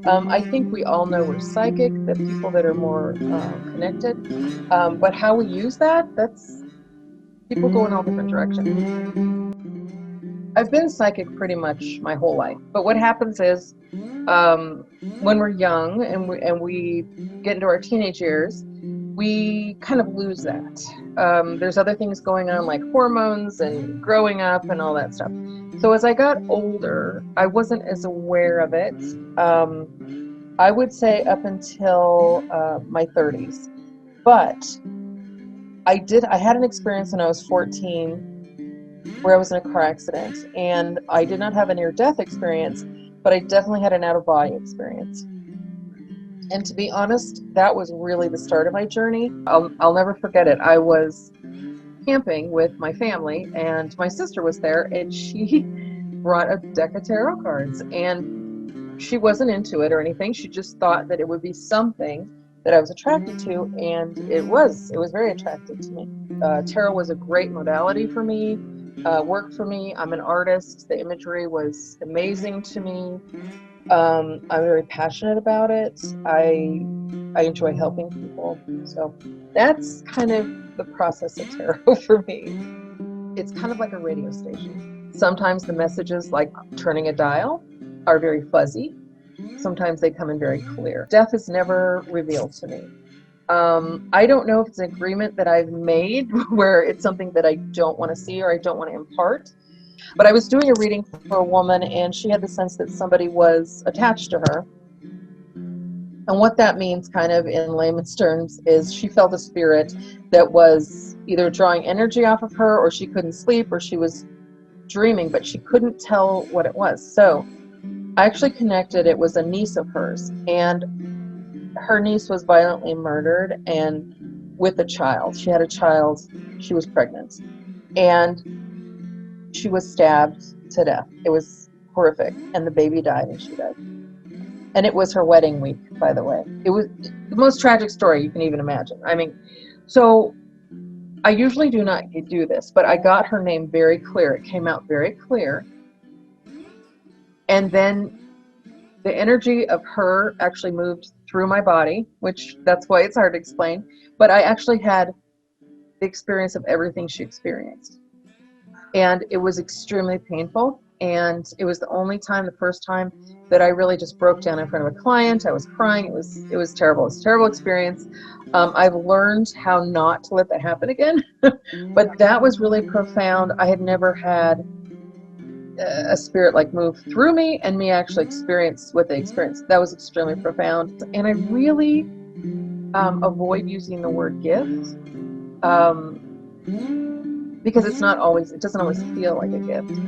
I think we all know we're psychic, the people that are more connected. But how we use that, that's people go in all different directions. I've been psychic pretty much my whole life. But what happens is when we're young and we get into our teenage years, we kind of lose that. There's other things going on like hormones and growing up and all that stuff. So as I got older, I wasn't as aware of it. I would say up until my 30s. But I had an experience when I was 14 where I was in a car accident, and I did not have a near-death experience, but I definitely had an out-of-body experience. And to be honest, that was really the start of my journey. I'll never forget it. I was camping with my family, and my sister was there, and she brought a deck of tarot cards, and she wasn't into it or anything. She just thought that it would be something that I was attracted to, and it was very attractive to me. Tarot was a great modality for me, worked for me. I'm an artist. The imagery was amazing to me. I'm very passionate about it. I enjoy helping people. So that's kind of the process of tarot for me. It's kind of like a radio station. Sometimes the messages, like turning a dial, are very fuzzy. Sometimes they come in very clear. Death is never revealed to me. I don't know if it's an agreement that I've made where it's something that I don't want to see or I don't want to impart. But I was doing a reading for a woman, and she had the sense that somebody was attached to her. And what that means, kind of in layman's terms, is she felt a spirit that was either drawing energy off of her, or she couldn't sleep, or she was dreaming, but she couldn't tell what it was. So I actually connected. It was a niece of hers, and her niece was violently murdered, and with a child. She had a child. She was pregnant, and she was stabbed to death. It was horrific, and the baby died, and she died. And it was her wedding week, by the way. It was the most tragic story you can even imagine. I mean, so I usually do not do this, but I got her name very clear. It came out very clear. And then the energy of her actually moved through my body, which that's why it's hard to explain. But I actually had the experience of everything she experienced. And it was extremely painful. And it was the first time that I really just broke down in front of a client. I was crying. It was terrible. It was a terrible experience. I've learned how not to let that happen again. But that was really profound. I had never had a spirit like move through me and me actually experience what they experienced. That was extremely profound. And I really avoid using the word gift because it doesn't always feel like a gift.